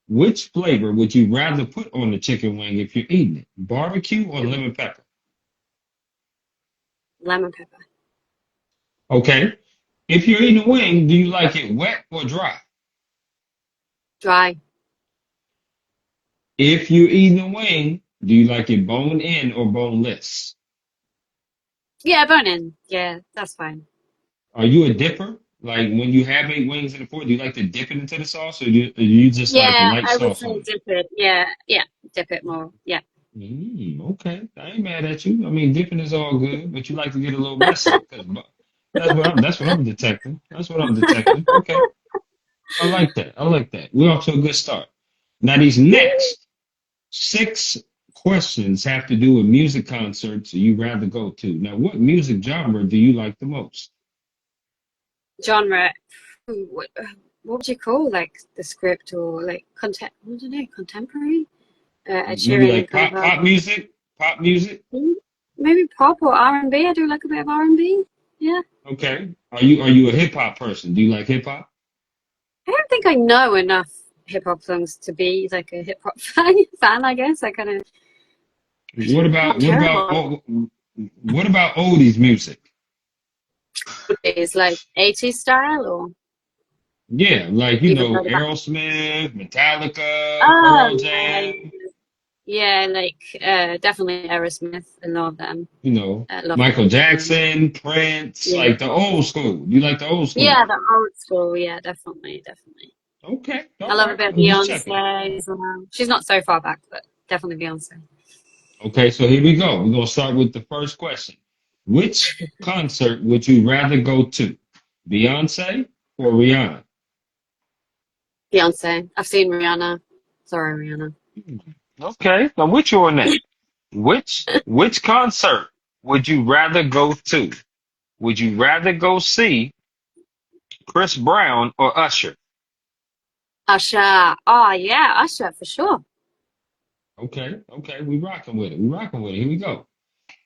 which flavor would you rather put on the chicken wing if you're eating it? Barbecue or lemon pepper? Lemon pepper. Okay. If you're eating a wing, do you like it wet or dry? Dry. If you're eating a wing, do you like it bone in or boneless? Yeah, bone in. Yeah, that's fine. Are you a dipper? Like when you have eight wings in the fork, do you like to dip it into the sauce or do you just like Yeah, light I would sauce say on it? dip it. Yeah, yeah, dip it more. Yeah. Okay. I ain't mad at you. I mean, dipping is all good, but you like to get a little messy. That's what I'm detecting. That's what I'm detecting. Okay. I like that. I like that. We're off to a good start. Now these next six questions have to do with music concerts you rather go to. Now, what music genre do you like the most? Genre. Ooh, what would you call like the script or like content? I don't know, contemporary. Ed Maybe Sheeran like kind of pop album. music? Pop music? Maybe pop or R&B. I do like a bit of R&B. Yeah. Okay. Are you a hip hop person? Do you like hip hop? I don't think I know enough hip hop songs to be like a hip hop fan, I guess. I kind of, What I'm about what about terrible. oh, what about oldies music? It's like 80s style or Yeah, like even further back. Aerosmith, Metallica, Oh, Pearl yeah, Jam, yeah, like definitely Aerosmith. I love them. I love Michael them. Jackson, Prince, Yeah. like the old school. You like the old school? Yeah, the old school. Yeah, definitely, definitely. Okay, I all love a right. bit of I'm just checking. Beyonce as well. She's not so far back, but definitely Beyonce. Okay, so here we go. We're gonna start with the first question. Which concert would you rather go to? Beyonce or Rihanna? Beyonce. I've seen Rihanna. Sorry, Rihanna. Okay, I'm with you on that. Which concert would you rather go to? Would you rather go see Chris Brown or Usher? Usher. Oh, yeah, Usher for sure. Okay, we rocking with it. We rocking with it. Here we go.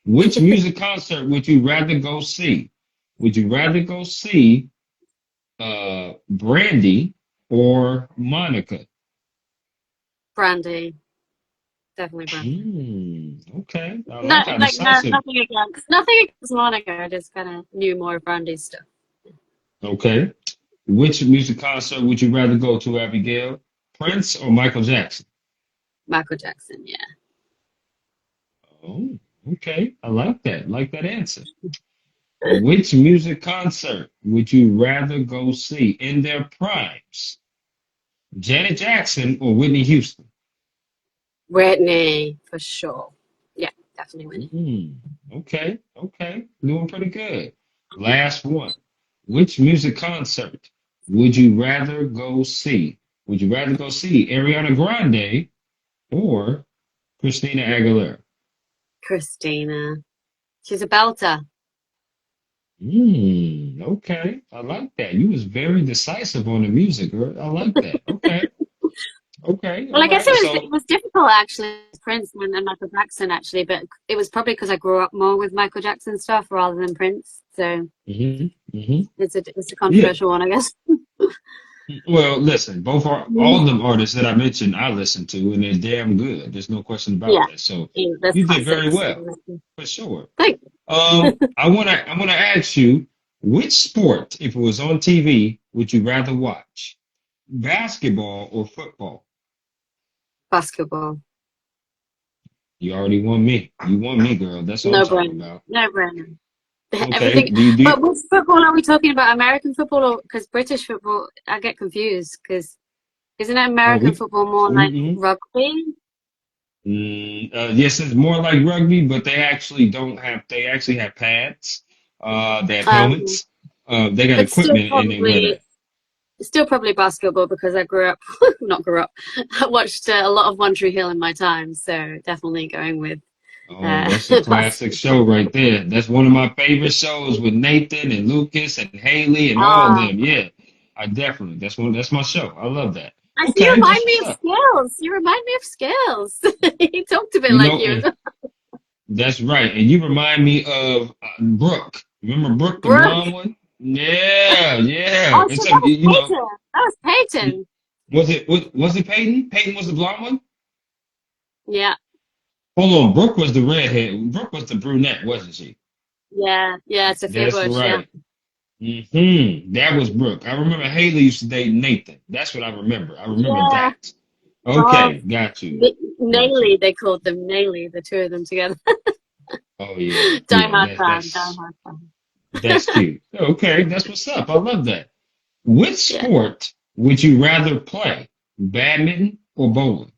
Which music concert would you rather go see? Would you rather go see Brandy or Monica? Brandy. Definitely Brandy. Okay, I No, like how like no, decisive. nothing against Monica. I just kind of knew more of Brandy's stuff. Okay, which music concert would you rather go to, Abigail? Prince or Michael Jackson? Michael Jackson, yeah. Oh, okay, I like that. Like that answer. Which music concert would you rather go see in their primes? Janet Jackson or Whitney Houston? Whitney for sure. Yeah, definitely Whitney. Okay, doing pretty good. Last one. Which music concert would you rather go see? Would you rather go see Ariana Grande or Christina Aguilera? Christina. She's a belter. Okay, I like that. You was very decisive on the music, girl. I like that. Okay, Well, all I guess right. it So, was difficult actually, with Prince and Michael Jackson actually, but it was probably because I grew up more with Michael Jackson stuff rather than Prince. So hmm it's a yeah. controversial one, I guess. Well, listen, both are all of them artists that I mentioned I listen to, and they're damn good. There's no question about Yeah, that. So yeah, there's you did very classics. well, for sure. Thank I wanna ask you, which sport, if it was on TV, would you rather watch? Basketball or football? basketball. You already won me. You won me, girl. That's what I'm No talking brainer. about. No brainer. Okay. Everything. Do you do? But which football are we talking about? American football or because British football? I get confused because isn't Oh, American football more like we rugby? yes, it's more like rugby, but they actually don't have. They actually have pads. They have Um, helmets. They got but equipment and they wear that. still probably basketball because I grew up, not grew up, I watched a lot of One Tree Hill in my time. So definitely going with Oh, that's a classic show basketball. right there. That's one of my favorite shows with Nathan and Lucas and Haley and all of Ah, them. Yeah, I definitely. That's my show. I love that. you Okay, remind that's me what's of up. Skills. You remind me of Skills. He talked a bit You like know, you as and well. that's right. And you remind me of Brooke. Remember Brooke, the Brooke. blonde one? Yeah, yeah. Oh, so It's a that was you know. Peyton. That was Peyton. Was it Peyton? Peyton was the blonde one. Yeah, Hold on, Brooke was the redhead. Brooke was the brunette, wasn't she? yeah, Sophia That's Bush. Yeah, right. That was Brooke. I remember Haley used to date Nathan. That's what I remember. I remember yeah. that. Oh, Okay, got you. Got you. Naily, they called them Naily, the two of them together. Oh yeah, Die yeah. Hard fan, Die Hard That's fan. cute. Okay, that's what's up. I love that. Which Yeah. sport would you rather play? Badminton or bowling?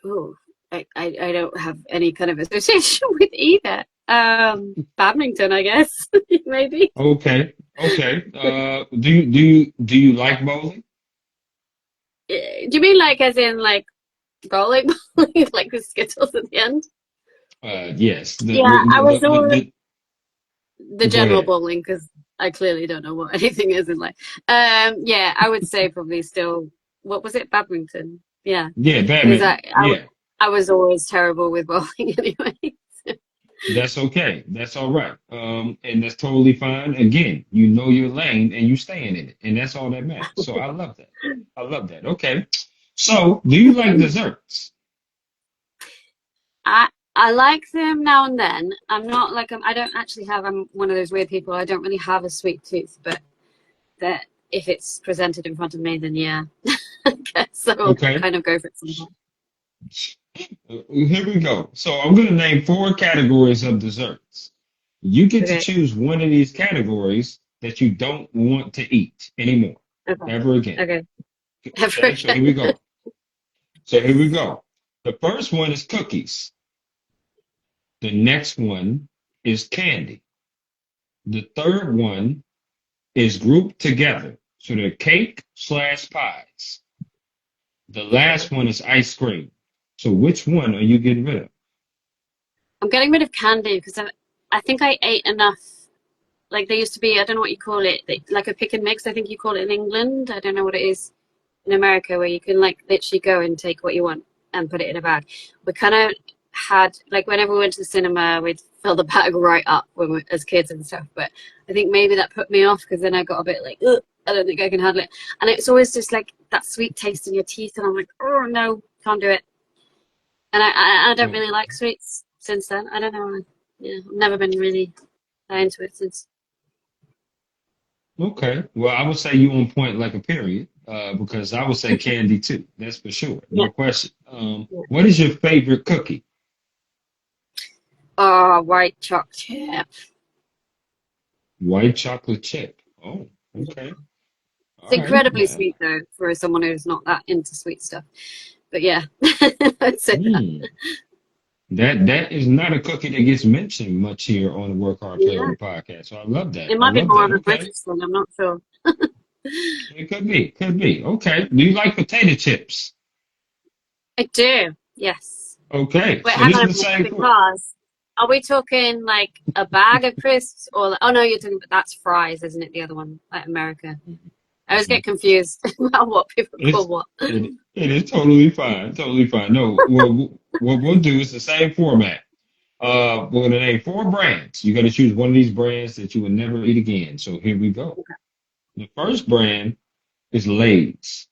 Oh, I don't have any kind of association with either. Badminton, I guess, maybe. Okay, okay. Do you like bowling? Do you mean like as in like bowling, bowling, like with Skittles at the end? Yes. Yeah, I was always the Go general ahead. bowling because I clearly don't know what anything is in life. Yeah, I would say probably still. What was it? Badminton. Yeah, Yeah, because badminton. Yeah. I was always terrible with bowling anyway. That's okay. That's all right. And that's totally fine. Again, you know your lane and you staying in it, and that's all that matters. So I love that. I love that. Okay. So, do you like desserts? I like them now and then. I'm not like I don't actually have. I'm one of those weird people. I don't really have a sweet tooth, but that if it's presented in front of me, then yeah, I guess I'll Okay. kind of go for it sometimes. Here we go. So I'm going to name four categories of desserts. You get to Okay, choose one of these categories that you don't want to eat anymore, okay, ever again. okay. Ever Okay. So here we again. go. So here we go. The first one is cookies. The next one is candy. The third one is grouped together. So they're cake slash pies. The Okay. last one is ice cream. So which one are you getting rid of? I'm getting rid of candy because I think I ate enough. Like there used to be, I don't know what you call it, like a pick and mix. I think you call it in England. I don't know what it is in America, where you can like literally go and take what you want and put it in a bag. We kind of had like whenever we went to the cinema, we'd fill the bag right up when as kids and stuff. But I think maybe that put me off because then I got a bit like, ugh, I don't think I can handle it. And it's always just like that sweet taste in your teeth, and I'm like, oh no, can't do it. And I don't Oh, really like sweets since then. I don't know. Yeah, I've never been really that into it since. okay. Well, I would say you on point like a period, because I would say candy too. That's for sure. Yeah. No question. Yeah. What is your favorite cookie? Oh, white chocolate. White chocolate chip. Oh, okay. It's All right. incredibly sweet though for someone who's not that into sweet stuff. But yeah, I'd say that. Hmm. That is not a cookie that gets mentioned much here on the Work Hard Play Yeah, Harder podcast. So I love that. it I might be love more that. of a Okay. British thing. I'm not sure. It could be. Could be. Okay. Do you like potato chips? I do. Yes. Okay. Wait, So hang this on is a the minute. same for. Because are we talking like a bag of crisps or like, oh no, you're talking that's fries, isn't it? The other one, like America. I always get confused about what people call It's what. it is totally fine, totally fine. No, what we'll do is the same format. We're gonna name four brands. You got to choose one of these brands that you will never eat again. So here we go. The first brand is Lay's.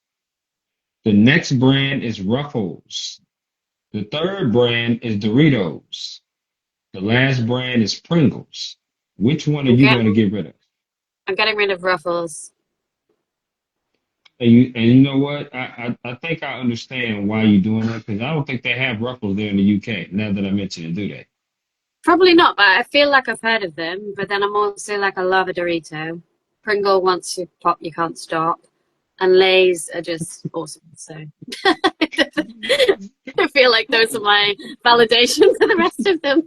The next brand is Ruffles. The third brand is Doritos. The last brand is Pringles. Which one are I'm you going to getting, get rid of? I'm getting rid of Ruffles. And you know what? I think I understand why you're doing that because I don't think they have Ruffles there in the UK. Now that I mention it, do they? Probably not, but I feel like I've heard of them. But then I'm also like, I love a Dorito. Pringle, once you pop, you can't stop. And Lay's are just awesome. So I feel like those are my validation for the rest of them.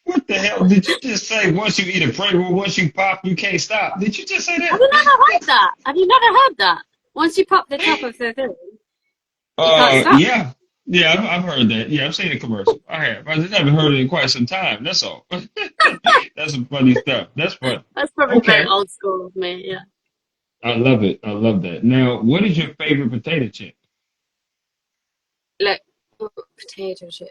What the hell? Did you just say once you eat a Pringle, once you pop, you can't stop? Did you just say Have that? you never heard that? Have you never heard that? Once you pop the top of the thing, you can't stop. Yeah. Yeah, I've heard that. Yeah, I've seen the commercial. I have. I just haven't heard it in quite some time. That's all. That's some funny stuff. That's fun. That's probably very Okay. old school of me. Yeah. I love it. I love that. Now, what is your favorite potato chip? Look, potato chip.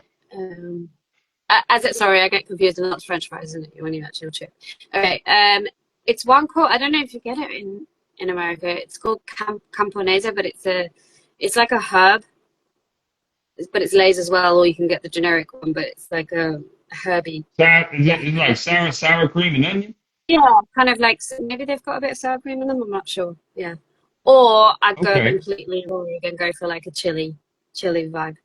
Sorry, I get confused, and that's French fries, isn't it? When you actually chip. Okay. It's one called. I don't know if you get it in America. It's called camponesa, but it's like a herb, but it's Lay's as well, or you can get the generic one, but it's like a herby. Yeah. Is it like sour cream and onion? Yeah, kind of like maybe they've got a bit of sour cream in them. I'm not sure. Yeah. Or I'd go Okay. completely rogue and go for like a chili vibe.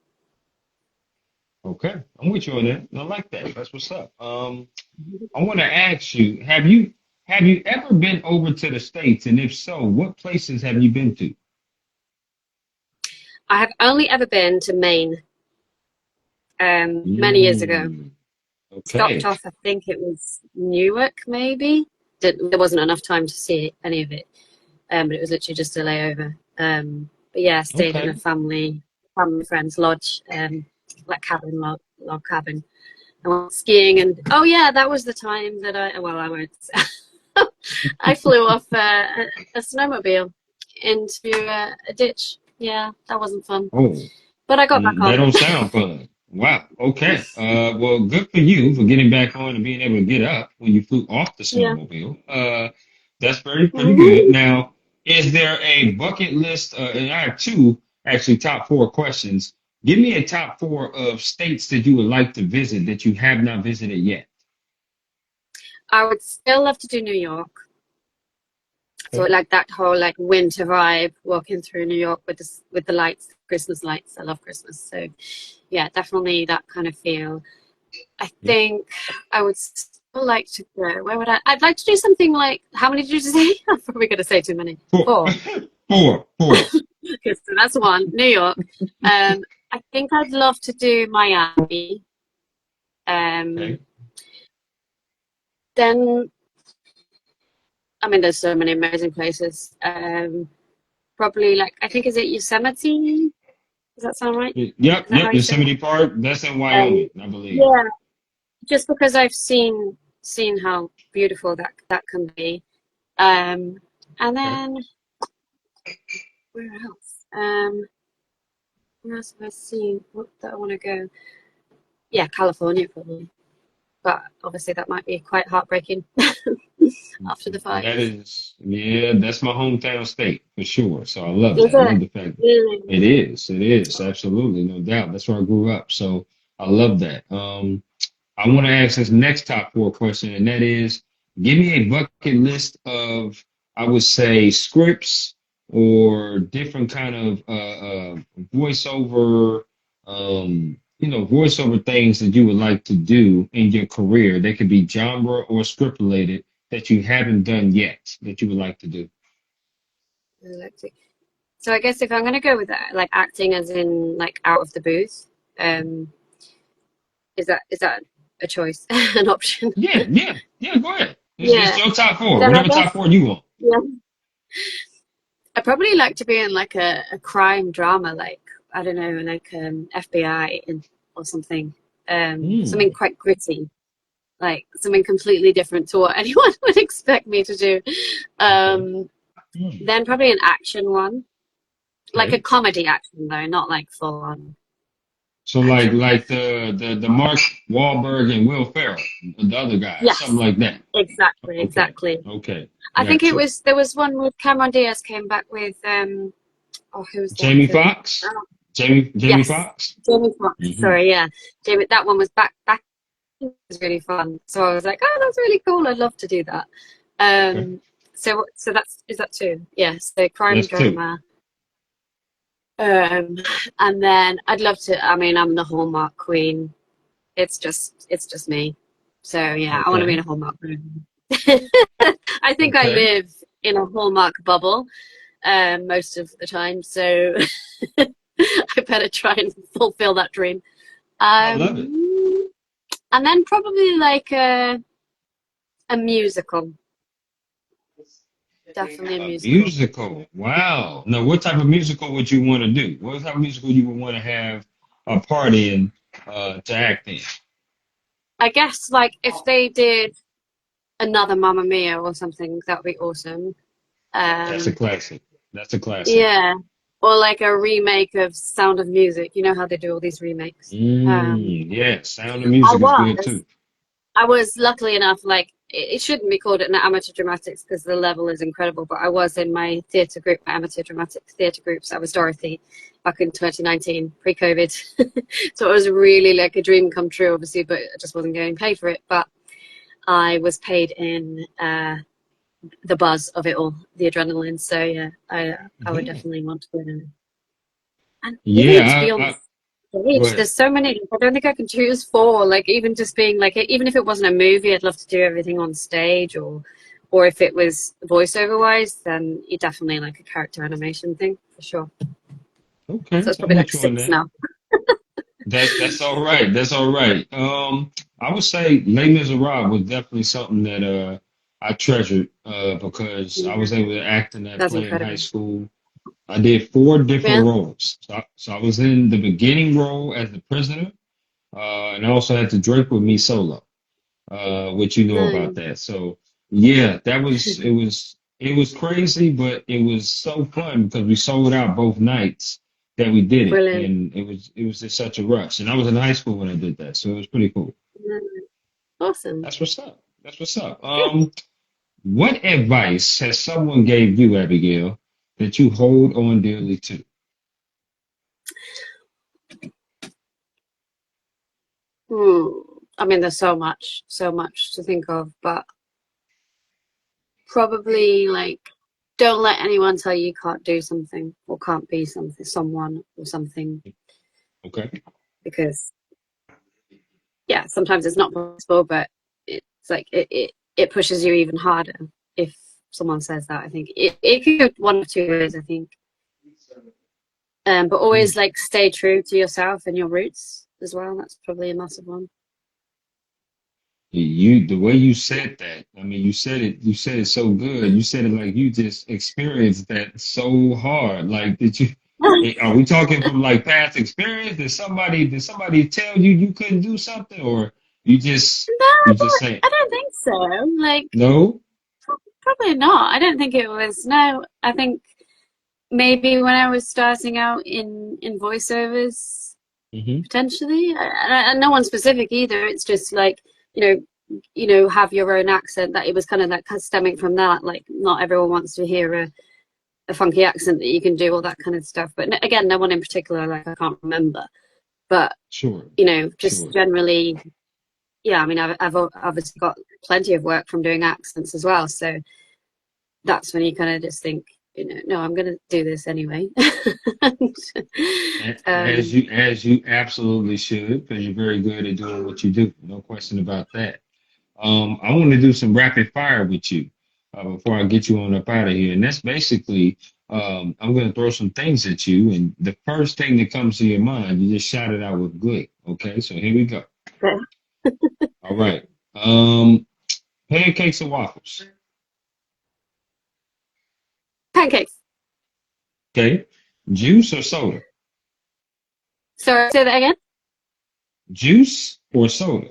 Okay. I'm with you on that. I like that. That's what's up. I want to ask you, have you ever been over to the States? And if so, what places have you been to? I have only ever been to Maine, many years ago. Mm, Stopped okay. off, I think it was Newark, maybe. There wasn't enough time to see any of it, but it was literally just a layover. But yeah, I stayed in a Okay. family friend's lodge, like log cabin. I went skiing, and oh yeah, that was the time that I won't. I flew off a snowmobile into a ditch. Yeah, that wasn't fun, Oh, but I got back that on. don't sound fun. Wow. Okay. Well, good for you for getting back on and being able to get up when you flew off the Yeah. snowmobile. That's pretty good. Mhm. Now, is there a bucket list? And I have two actually top four questions. Give me a top four of states that you would like to visit that you have not visited yet. I would still love to do New York. So Okay. like that whole like winter vibe, walking through New York with the lights, Christmas lights. I love Christmas, so yeah, definitely that kind of feel. I Yeah. think I would still like to go. Where would I? I'd like to do something like. How many did you say? I'm probably going to say too many. Four. Four. Four. Okay, so that's one. New York. I think I'd love to do Miami. Um, Okay. then I mean, there's so many amazing places. Probably like I think is it Yosemite? Does that sound right? Yep. Is that how Yep. you say it? Yosemite Park. That's in Um, Wyoming, I believe. yeah, just because I've seen how beautiful that can be. Um, and Okay. then where else? Where else have I seen that I want to go? Yeah, California probably, but obviously that might be quite heartbreaking after the That fires. is, yeah, that's my hometown state for sure. So I love Is that. I it love the fact really? it is absolutely no doubt. That's where I grew up. So I love that. I want to ask this next top four question, and that is, give me a bucket list of, I would say, scripts or different kind of voiceover, voiceover things that you would like to do in your career. They could be genre or script related that you haven't done yet that you would like to do. Electric. So I guess if I'm going to go with that, like acting as in like out of the booth, um, is that a choice, an option? Yeah. Go ahead. It's Yeah. your top four, Then I whatever top guess four you want. yeah. I probably like to be in like a crime drama, like I don't know, like FBI or something, something Hmm. quite gritty, like something completely different to what anyone would expect me to do. Okay. Um, Hmm. then probably an action one, like a Okay. comedy action though, not like full on So action. like the Mark Wahlberg and Will Ferrell, the other guy, something Yes, like that. exactly, Okay. exactly. Okay. I think Gotcha. there was one with Cameron Diaz came back with oh, who was the Jamie actor? Foxx. Oh, Jamie yes, Foxx. Jamie Foxx. Hmm. Sorry, yeah, Jamie. That one was back. It was really fun. So I was like, oh, that's really cool. I'd love to do that. Okay. Um, so that's is that two? Yeah, so crime That's two. drama. Um, and then I'd love to. I mean, I'm the Hallmark queen. It's just me. So yeah, I want to be in Okay. a Hallmark movie. I think I Okay. live in a Hallmark bubble most of the time. So I better try and fulfill that dream. I love it. Um, And then probably like a musical. Definitely a A musical. musical. Wow. Now, what type of musical would you want to do? What type of musical you would want to have a part in to act in? I guess like if they did another Mamma Mia or something, that would be awesome. That's a Um, classic. That's a classic. yeah. Or like a remake of Sound of Music. You know how they do all these remakes. Yeah. Sound of I Music is good was. too. I was luckily enough, like it shouldn't be called an amateur dramatics because the level is incredible, but I was in my theatre group, my amateur dramatics theatre groups. I was Dorothy back in 2019, pre-COVID. So it was really like a dream come true, obviously, but I just wasn't getting paid for it. But I was paid in the buzz of it all, the adrenaline. So yeah, I would Yeah. definitely want to go there. And even to Yeah. be on I go stage, ahead. there's so many. I don't think I can choose four. Like even just being like, even if it wasn't a movie, I'd love to do everything on stage, or if it was voiceover wise, then you definitely like a character animation thing for sure. So Okay. it's I'm probably like with you on six that. now. That's all right. That's all right. I would say Les Miserables was definitely something that I treasured because I Yeah, was able to act in that that's play in high incredible. school. I did four different Yeah. roles. So I was in the beginning role as the prisoner, and I also had to drink with me solo, which you know about No, that. So yeah, it was crazy, but it was so fun because we sold out both nights that we did it, brilliant. and it was just such a rush. And I was in high school when I did that, so it was pretty cool. No, awesome. That's what's up. That's what's up. Good. What advice has someone gave you, Abigail, that you hold on dearly to? Hmm. I mean, there's so much to think of, but probably like don't let anyone tell you you can't do something or can't be something, someone or something, Okay. because yeah, sometimes it's not possible, but it's like it pushes you even harder if someone says that. I think it could go one of two ways, I think. But always like stay true to yourself and your roots as well. That's probably a massive one. The way you said that, I mean, you said it so good. You said it like you just experienced that so hard. Like, are we talking from like past experience? Did somebody tell you you couldn't do something, or you just, No, you just say, I don't think so. Like, no? probably not. I don't think it was. No, I think maybe when I was starting out in voiceovers, Hmm. potentially. And no one specific either. It's just like have your own accent. That it was kind of like stemming from that. Like, not everyone wants to hear a funky accent that you can do all that kind of stuff. But again, no one in particular. Like I can't remember. But Sure, just sure. generally, yeah. I mean, I've obviously got plenty of work from doing accents as well. So that's when you kind of just think, no, I'm going to do this anyway. And, As um, you absolutely should, because you're very good at doing what you do. No question about that. I want to do some rapid fire with you before I get you on up out of here. And that's basically, I'm going to throw some things at you. And the first thing that comes to your mind, you just shout it out with glee. Okay, so here we go. All right. Pancakes or waffles? pancakes. Okay. Juice or soda? Sorry, say that again. Juice or soda?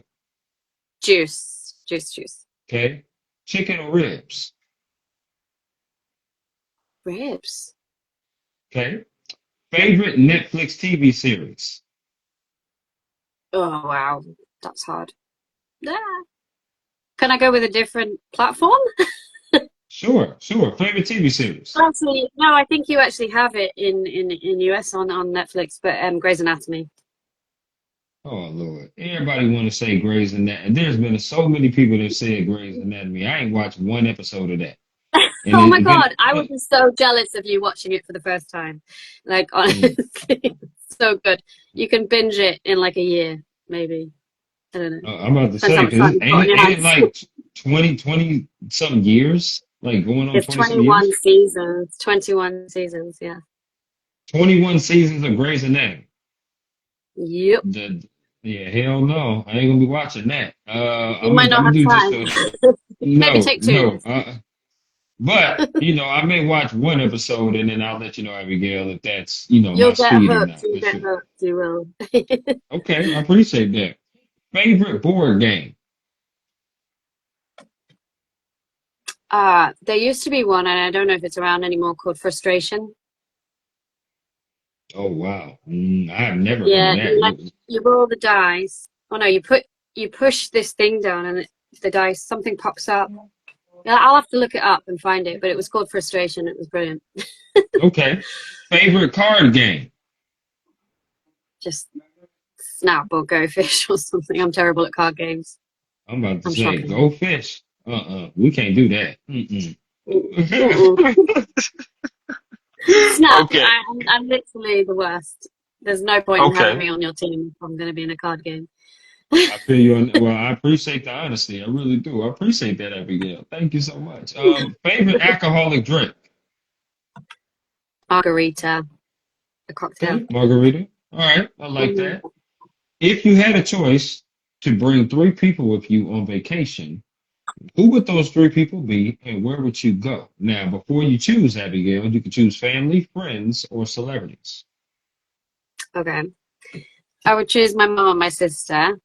Juice, juice, juice. Okay. Chicken or ribs? Ribs. Okay. Favorite Netflix TV series? Oh wow, that's hard. Ah. Can I go with a different platform? Sure, sure. Favorite TV series? Actually, no. I think you actually have it in US on Netflix, but Grey's Anatomy. Oh Lord, everybody want to say Grey's Anatomy. And there's been so many people that said Grey's Anatomy. I ain't watched one episode of that, and Oh my it been God, I would be so jealous of you watching it for the first time. Like mm, honestly, so good. You can binge it in like a year, maybe. I don't know. I'm about to Depends how say much time because you've got ain't on it your ain't it hands. like 20 some years, like going on It's 20 some 21 years, seasons. 21 seasons, yeah. 21 seasons of Grey's Anatomy. Yep. Yeah, hell no. I ain't gonna be watching that. You I'm might gonna, I'm not gonna have do just time. a Maybe no, take two. no. But I may watch one episode and then I'll let you know, Abigail, if that's You'll my get speed or hooked. not You'll for get sure. hooked. You will. Okay, I appreciate that. Favorite board game? There used to be one, and I don't know if it's around anymore, called Frustration. Oh wow, I have never heard of Yeah, that. you roll the dice. Oh no, you push this thing down, and the dice something pops up. Yeah, I'll have to look it up and find it, but it was called Frustration. It was brilliant. Okay, favorite card game? Just Snap or Go Fish or something. I'm terrible at card games. I'm about to I'm say shocking. go fish. We can't do that. Mm-mm. Snap. Okay. I'm literally the worst. There's no point in having Okay. me on your team if I'm going to be in a card game. I feel you on. Well, I appreciate the honesty. I really do. I appreciate that, Abigail. Thank you so much. Favorite alcoholic drink? Margarita, a cocktail. Okay, margarita. All right, I like Mm. that. If you had a choice to bring three people with you on vacation, who would those three people be, and where would you go? Now, before you choose Abigail, you can choose family, friends, or celebrities. Okay. I would choose my mum and my sister.